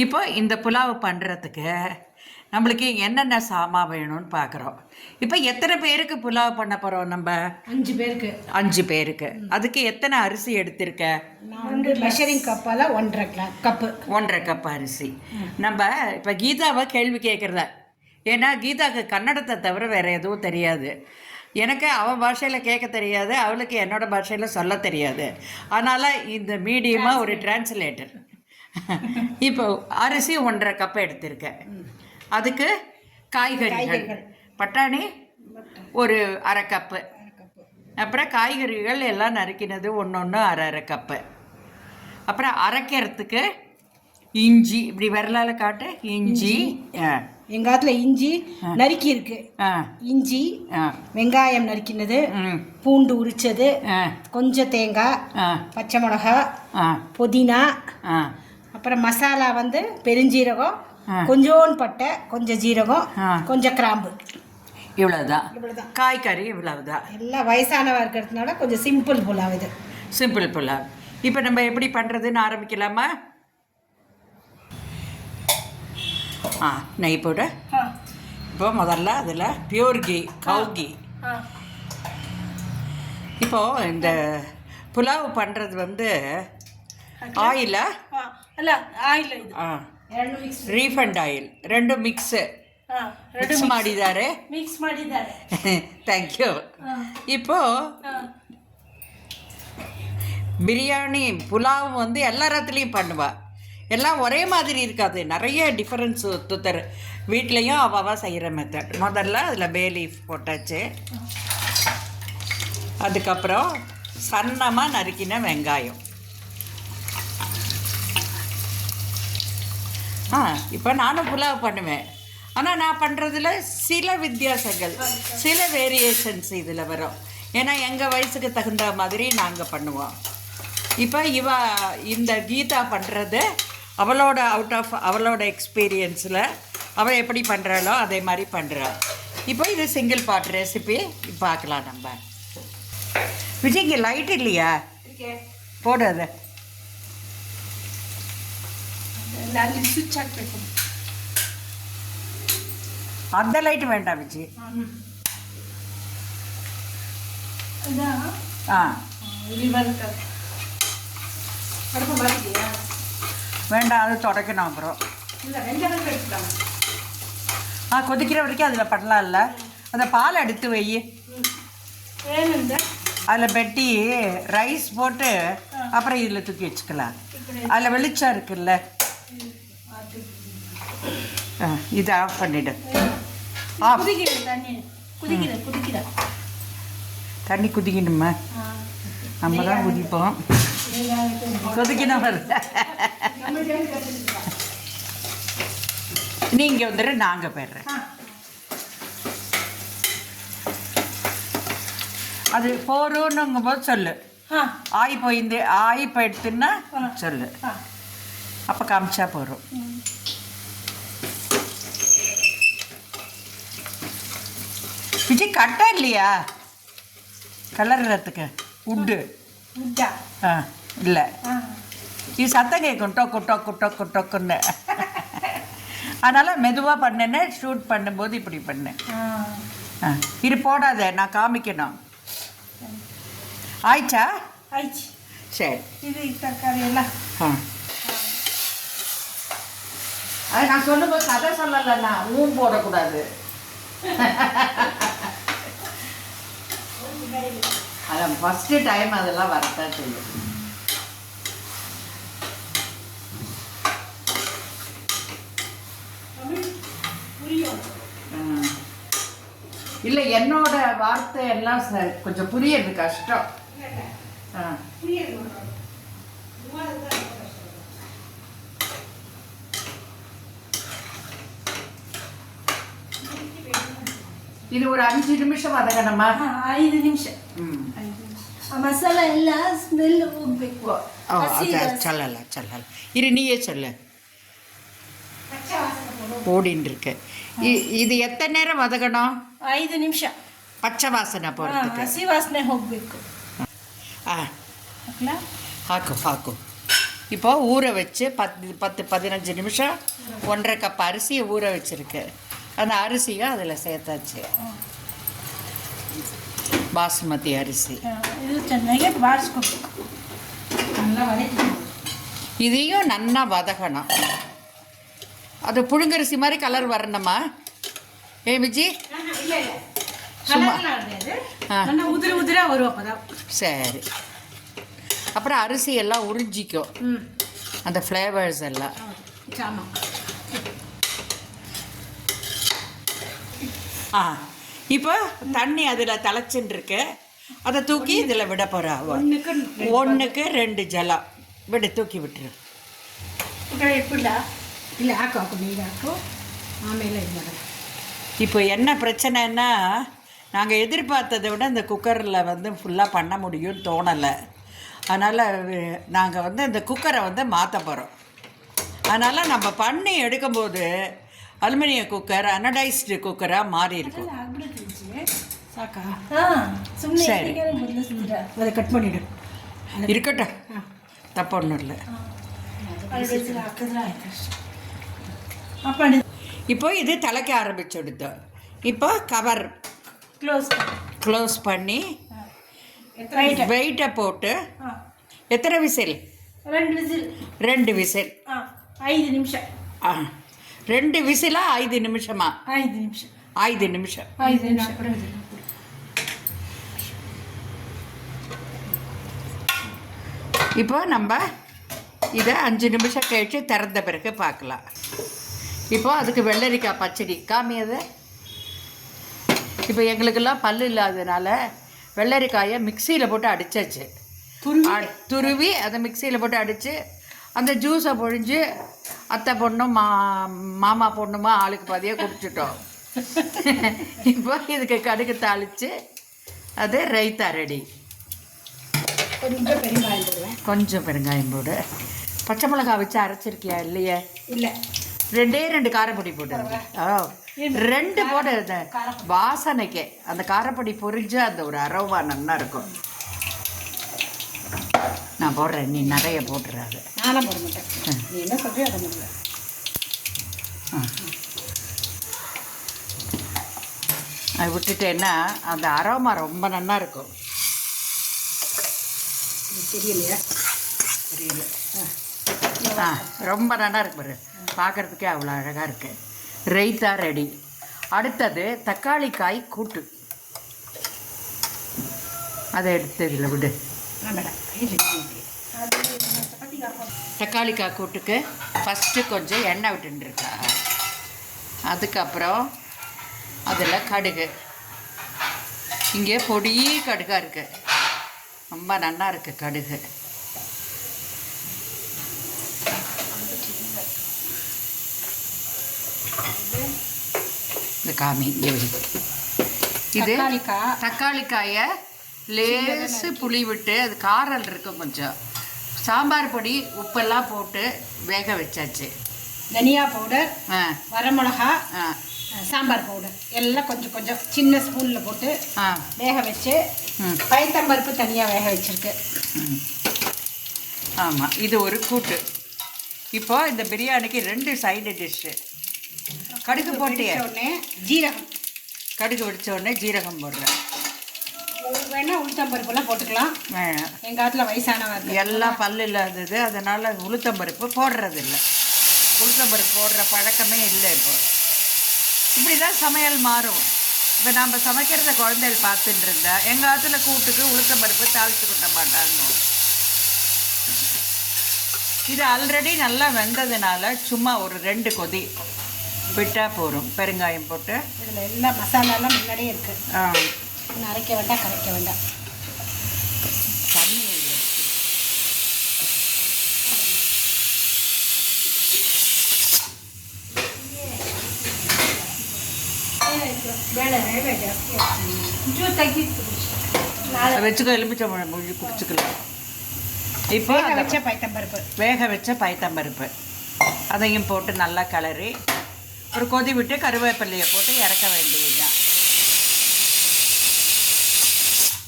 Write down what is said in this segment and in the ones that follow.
இப்போ இந்த புலாவ் பண்ணுறதுக்கு நம்மளுக்கு என்னென்ன சாமான் வேணும்னு பார்க்குறோம். இப்போ எத்தனை பேருக்கு புலாவ் பண்ண போகிறோம்? நம்ம 5 பேருக்கு. 5 பேருக்கு. அதுக்கு எத்தனை அரிசி எடுத்திருக்க? நான் மெஷரிங் கப்பால் 1.5 கப்பு. 1.5 கப் அரிசி. நம்ம இப்போ கீதாவை கேள்வி கேட்குறத, ஏன்னா கீதாவுக்கு கன்னடத்தை தவிர வேறு எதுவும் தெரியாது. எனக்கு அவன் பாஷையில் கேட்க தெரியாது, அவளுக்கு என்னோட பாஷையில் சொல்ல தெரியாது. அதனால் இந்த மீடியமாக ஒரு டிரான்ஸ்லேட்டர். இப்போ அரிசி 1.5 கப் எடுத்திருக்கேன். அதுக்கு காய்கறிகள் பட்டாணி ஒரு 1/2 கப்பு, அப்புறம் காய்கறிகள் எல்லாம் நறுக்கினது ஒன்று அரை கப்பு, அப்புறம் அரைக்கிறதுக்கு இஞ்சி, இப்படி விரலால் காட்டு. இஞ்சி எங்கள் காலத்தில் இஞ்சி நறுக்கி இருக்கு. இஞ்சி, வெங்காயம் நறுக்கினது, பூண்டு உரிச்சது, கொஞ்சம் தேங்காய், பச்சை மிளகா, புதினா, அப்புறம் மசாலா வந்து பெருஞ்சீரகம், கொஞ்சோண்டு பட்டை, கொஞ்சம் ஜீரகம், கொஞ்சம் கிராம்பு. இவ்வளோதான். காய்கறி இவ்வளவுதான். எல்லாம் வயசானவா இருக்கிறதுனால கொஞ்சம் சிம்பிள் புலாவ் இது. சிம்பிள் புலாவ். இப்போ நம்ம எப்படி பண்ணுறதுன்னு ஆரம்பிக்கலாமா? நெய் போட. இப்போ முதல்ல அதில் பியூர் கீ, கவு கீ. இப்போது இந்த புலாவ் பண்ணுறது வந்து ஆயிலா? அல்ல, ஆயில் ಇದು. ರೀಫಂಡ್ ಆಯಿಲ್ ಎರಡು ಮಿಕ್ಸ್ ಮಾಡಿದ್ದಾರೆ. ಮಿಕ್ಸ್ ಮಾಡಿದ್ದಾರೆ. Thank you. இப்போ பிரியாணி புலாவ் வந்து எல்லா இடத்துலையும் பண்ணுவா. எல்லாம் ஒரே மாதிரி இருக்காது, நிறைய டிஃப்ரென்ஸ் ஒத்துத்தர் வீட்லேயும் அவாவா செய்கிற மெத்தட். முதல்ல அதில் பே லீஃப் போட்டாச்சு. அதுக்கப்புறம் சன்னமாக நறுக்கின வெங்காயம். இப்போ நானும் புலாவ் பண்ணுவேன், ஆனால் நான் பண்ணுறதுல சில வித்தியாசங்கள், சில வேரியேஷன்ஸ் இதில் வரும். ஏன்னா எங்கள் வயசுக்கு தகுந்த மாதிரி நாங்கள் பண்ணுவோம். இப்போ இந்த கீதா பண்ணுறது அவளோட எக்ஸ்பீரியன்ஸில் அவள் எப்படி பண்ணுறாளோ அதே மாதிரி பண்ணுறாள். இப்போ இது சிங்கிள் பாட் ரெசிபி பார்க்கலாம் நம்ம. விஜய், இங்கே லைட் இல்லையா? போடு அதை. அந்த லைட் வேண்டாம் விஜய். வேண்டாம், அது தொடக்கணும். அப்புறம் கொதிக்கிற வரைக்கும் அதில் பண்ணலாம். இல்லை, அந்த பால் எடுத்து வை. அதில் பெட்டி ரைஸ் போட்டு அப்புறம் இதில் தூக்கி வச்சுக்கலாம். அதில் வெளிச்சம் இருக்குல்ல, இதை ஆஃப் பண்ணிவிடு. தண்ணி குதிக்கணுமா? நம்ம தான் குதிப்போம். கொதிக்கணும் வருது. நீங்கள் வந்துடு, நாங்கள் போய்டுறேன். அது போகிறோன்னுங்கும் போது சொல்லு. ஆய் போயிடுத்துன்னா சொல்லு, அப்போ காமிச்சா போகிறோம். விஜய், கட்டா இல்லையா கலர்றதுக்கு? உட்டு இல்லை, இது சத்தம் கேட்கும், டொக்கு டொக்கு டொக்கு டொக்குன்னு. அதனால் மெதுவாக பண்ணேன்னு, ஷூட் பண்ணும்போது இப்படி பண்ணேன். இது போடாத, நான் காமிக்கணும். ஆயிடுச்சா? ஆயிடுச்சு. சரி, இது தக்காளி எல்லாம் அது நான் சொல்லும்போது கதை சொல்லலைண்ணா, ஊன் போடக்கூடாது. அதான் ஃபஸ்ட்டு டைம் அதெல்லாம் வரத்தான் செய்யும். இல்லை, என்னோட வார்த்தை எல்லாம் கொஞ்சம் புரியறது கஷ்டம். இது ஒரு 5 நிமிஷம் வதக்கணுமா? 5 நிಮಿಷம். ಮಸಾಲ ಎಲ್ಲ ಸ್ಮೆಲ್ ಹೋಗ್ಬೇಕು. சொல்லல இரு, நீயே சொல்லு. ஓடின்னு இருக்கு. இது எத்தனை நேரம் வதக்கணும்? 5 ನಿಮಿಷ. பச்சை வாசனை போகிறதுக்கு, ಹಸಿ ವಾಸನೆ ಹೋಗಬೇಕು. ಹಾಕು ಹಾಕು. இப்போ ஊற வச்சு 10-15 நிமிஷம் 1.5 கப் அரிசியை ஊற வச்சுருக்கு. அந்த அரிசியை அதில் சேர்த்தாச்சு. பாஸ்மதி அரிசி. ಇದು ಚೆನ್ನಾಗಿ ಬಾಡಿಸ್ಕೋಬೇಕು. நல்லா வதக்கணும். இதையும் நல்லா வதக்கணும். அது புழுங்கரிசி மாதிரி கலர் வரணுமா விஜி? இல்லை இல்லை, கலர்லாம் கிடையாது. நல்லா உதிரி உதிராக வரும் அப்போதான். சரி. அப்புறம் அரிசி எல்லாம் உறிஞ்சிக்கும் அந்த ஃப்ளேவர்ஸ் எல்லாம். ஆமாம். இப்போ தண்ணி அதில் தலைச்சுன்னு இருக்கு. அதை தூக்கி இதில் விட போகிறா. 1க்கு 2 ஜலம் விட தூக்கி விட்டுரு. எப்படிடா? இல்லை ಹಾಕು ನೀರು ಹಾಕು, ಆಮೇಲೆ ಇದು ಮಾಡೋಣ. இப்போ என்ன பிரச்சனைன்னா, நாங்கள் எதிர்பார்த்ததை விட இந்த குக்கரில் வந்து ஃபுல்லாக பண்ண முடியும்னு தோணலை. அதனால் நாங்கள் இந்த குக்கரை மாற்ற போகிறோம். அதனால் நம்ம பண்ணி எடுக்கும்போது அலுமினிய குக்கர் அனடைஸ்டு குக்கராக மாறி இருக்கும். ಸಾಕಾ? சரி, அதை கட் பண்ணிவிடு. இருக்கட்டும், தப்பு ஒன்றும் இல்லை. இப்போ இது தலைக்க ஆரம்பிச்சுடுத்தோம். இப்போ கவர் க்ளோஸ் பண்ணி வெயிட்டை போட்டு எத்தனை விசில்? 2 விசில். 5 நிமிஷம். 2 விசிலா 5 நிமிஷமா? 5 நிமிஷம். 5 நிமிஷம். இப்போ நம்ம இதை 5 நிமிஷம் கழிச்சு திறந்த பிறகு பார்க்கலாம். இப்போ அதுக்கு வெள்ளரிக்காய் பச்சடி காமியது. இப்போ எங்களுக்கெல்லாம் பல்லு இல்லாததுனால வெள்ளரிக்காயை மிக்சியில் போட்டு அடித்தாச்சு. துருவி அதை மிக்சியில் போட்டு அடித்து அந்த ஜூஸை பொழிஞ்சு அத்தை பொண்ணும் மாமா பொண்ணுமா ஆளுக்கு பாதியாக குடிச்சிட்டோம். இப்போ இதுக்கு கடுகு தாளித்து அது ரைத்தா ரெடி. கொஞ்சம் பெருங்காயம் போடு. பச்சை மிளகாய் வச்சு அரைச்சிருக்கியா? இல்லையே. இல்லை, 2 காரப்பொடி போட்டு. 2 போடு. வாசனைக்கே அந்த காரப்பொடி பொரிஞ்சு அந்த ஒரு அரவா நல்லா இருக்கும். நான் போடுறேன், நீ நிறைய போட்டுறாது. நானும் போட மாட்டேன். நீ என்ன சொல்றியோ அதை பண்ணுவேன். அதை விட்டுட்டேன்னா அந்த அரோமா ரொம்ப நல்லா இருக்கும். தெரியலையா? தெரியல. ரொம்ப நல்லா இருக்கு பாரு, பார்க்குறதுக்கே அவ்வளோ அழகாக இருக்குது. ரைத்தா ரெடி. அடுத்தது தக்காளிக்காய் கூட்டு. அதை எடுத்து இதில் விடு. தக்காளிக்காய் கூட்டுக்கு ஃபஸ்ட்டு கொஞ்சம் எண்ணெய் விட்டுருக்கா. அதுக்கப்புறம் அதில் கடுகு. இங்கே பொடி கடுகாக இருக்குது, ரொம்ப நல்லா இருக்குது கடுகு. இந்த காமி இங்கே இது தக்காளிக்காயை லேசு புளி விட்டு அது காரல் இருக்கும் கொஞ்சம். சாம்பார் பொடி உப்பெல்லாம் போட்டு வேக வச்சாச்சு. தனியா பவுடர், வரமிளகா, சாம்பார் பவுடர் எல்லாம் கொஞ்சம் கொஞ்சம் சின்ன ஸ்பூனில் போட்டு வேக வச்சு பயத்தம்பருப்பு தனியாக வேக வச்சுருக்கு. ஆமாம், இது ஒரு கூட்டு. இப்போ இந்த பிரியாணிக்கு 2 சைடு டிஷ்ஷு. கடுகு போட்டு உடனே ஜீரகம், கடுகு வெடித்த உடனே ஜீரகம் போடுறேன். வேணால் உளுத்தம்பருப்புலாம் போட்டுக்கலாம். வேணாம், எங்கள் காலத்தில் வயசானவங்க எல்லாம் பல்லு இல்லாதது, அதனால் உளுத்தம்பருப்பு போடுறதில்லை. உளுத்தம்பருப்பு போடுற பழக்கமே இல்லை. இப்போ இப்படி தான் சமையல் மாறும். இப்போ நம்ம சமைக்கிறத குழந்தைகள் பார்த்துட்டு இருந்தா எங்கள் காலத்துல கூட்டுக்கு உளுத்தம்பருப்பு தாளித்து கொட்ட மாட்டாங்க. இது ஆல்ரெடி நல்லா வெந்ததுனால சும்மா ஒரு 2 கொதி விட்டால் போகும். பெருங்காயம் போட்டு இதில் எல்லா மசாலாலாம் முன்னாடியே இருக்குது. அரைக்க வேண்டாம், கரைக்க வேண்டாம். தண்ணி வச்சுக்கோ, எலுமிச்சம்பழம் மொழி குடிச்சுக்கலாம். இப்போ வேக வச்ச பயத்தம்பருப்பு அதையும் போட்டு நல்லா கிளறி ஒரு கொதி விட்டு கருவேப்பிலையை போட்டு இறக்க வேண்டியதுதான்.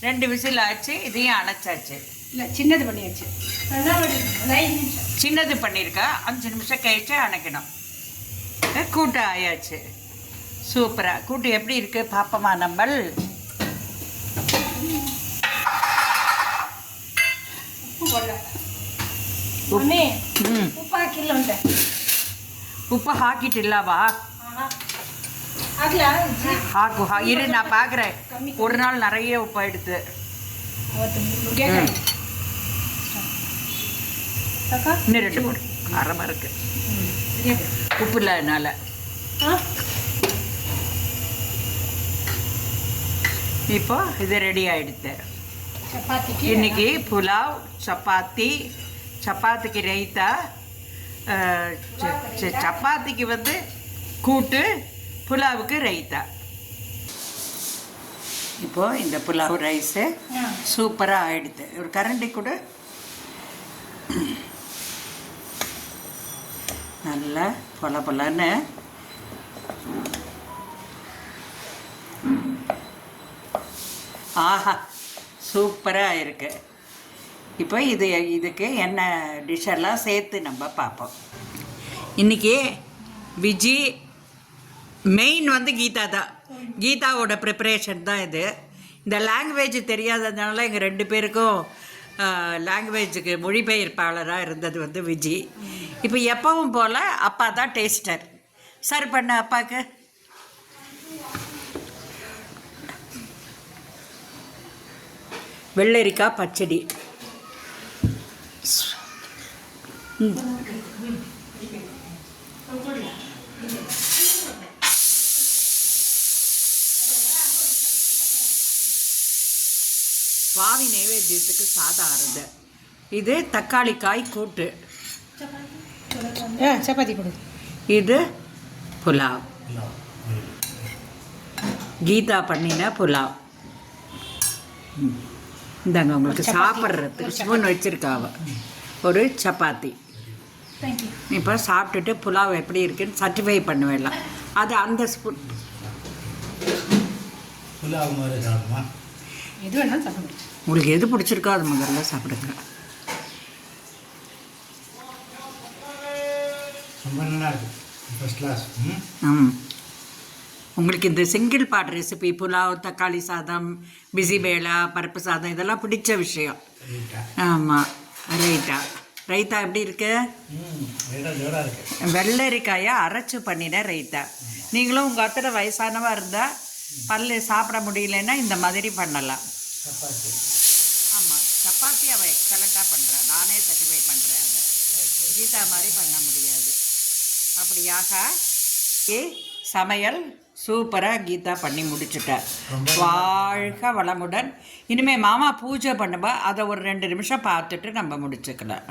2 விசில் ஆச்சு. இதையும் அணைச்சாச்சு. இல்லை, சின்னது பண்ணியாச்சு. சின்னது பண்ணியிருக்கா 5 நிமிஷம் கழிச்சு அணைக்கணும். கூட்டு ஆயாச்சு. சூப்பராக கூட்டு எப்படி இருக்குது பாப்பமா நம்மள். ಉಪ್ಪು ಹಾಕಿಟ್ಟಿಲ್ಲವಾ? ಹಾಕು ಇರು, ನಾ பார்க்குறேன். ஒரு நாள் நிறைய உப்பு எடுத்து இன்னும் 2 போடு. அரைமா இருக்கு உப்பு இல்லாதனால. இப்போ இது ரெடி ஆகிடுது. இன்னைக்கு புலாவ், சப்பாத்திக்கு ரைத்தா, சப்பாத்திக்கு வந்து கூட்டு, புலாவுக்கு ரைத்தா. இப்போது இந்த புலாவ் ரைஸு சூப்பராக ஆகிடுது. ஒரு கரண்டி கூட நல்லா பொலன்னு ஆஹா சூப்பராக இருக்குது. இப்போ இதுக்கு என்ன டிஷ்ஷெல்லாம் சேர்த்து நம்ம பார்ப்போம். இன்றைக்கி விஜி மெயின் வந்து கீதா தான். கீதாவோட ப்ரிப்பரேஷன் தான் இது. இந்த லாங்குவேஜ் தெரியாததுனால எங்கள் 2 பேருக்கும் லாங்குவேஜுக்கு மொழிபெயர்ப்பாளராக இருந்தது வந்து விஜி. இப்போ எப்பவும் போல் அப்பா தான் டேஸ்டர். சர்வ் பண்ண அப்பாவுக்கு. வெள்ளரிக்காய் பச்சடி. சுவாமி நைவேத்தியத்துக்கு சாதம் ஆறுது. இது தக்காளி காய் கூட்டு. சப்பாத்தி கொடு. இது புலாவ், கீதா பண்ணின புலாவ். இந்தாங்க உங்களுக்கு சாப்பிட்றதுக்கு ஸ்பூன் வச்சுருக்காவ. ஒரு சப்பாத்தி. இப்போ சாப்பிட்டுட்டு புலாவ் எப்படி இருக்குன்னு சர்டிஃபை பண்ணுவேலாம். அது அந்த ஸ்பூன் புலாவ் மாதிரி சாப்பிடுமா? எது வேணாலும் சாப்பிடுங்க. உங்களுக்கு எது பிடிச்சிருக்கோ அது முதல்ல சாப்பிடுங்க. ரொம்ப நல்லா இருக்கு, ஃபர்ஸ்ட் கிளாஸ். உங்களுக்கு இந்த சிங்கிள் பார்ட் ரெசிபி புலாவ், தக்காளி சாதம், பிசிபேளா, பருப்பு சாதம் இதெல்லாம் பிடிச்ச விஷயம். ஆமாம். ரைத்தா எப்படி இருக்கு? வெள்ளரிக்காயை அரைச்சி பண்ணின ரைத்தா. நீங்களும் உங்கள் அத்தனை வயசானவா இருந்தால் பல்லு சாப்பிட முடியலன்னா இந்த மாதிரி பண்ணலாம். ஆமாம், சப்பாத்தி அவள் எக்ஸலண்ட்டாக பண்ணுறான். நானே சர்டிஃபை பண்ணுறேன். அதை கீதா மாதிரி பண்ண முடியாது. அப்படியாக சமையல் சூப்பராக கீதா பண்ணி முடிச்சுட்டார். வாழ்க வளமுடன். இனிமேல் மாமா பூஜை பண்ணுவா, அதை ஒரு 2 நிமிஷம் பார்த்துட்டு நம்ம முடிச்சுக்கலாம்.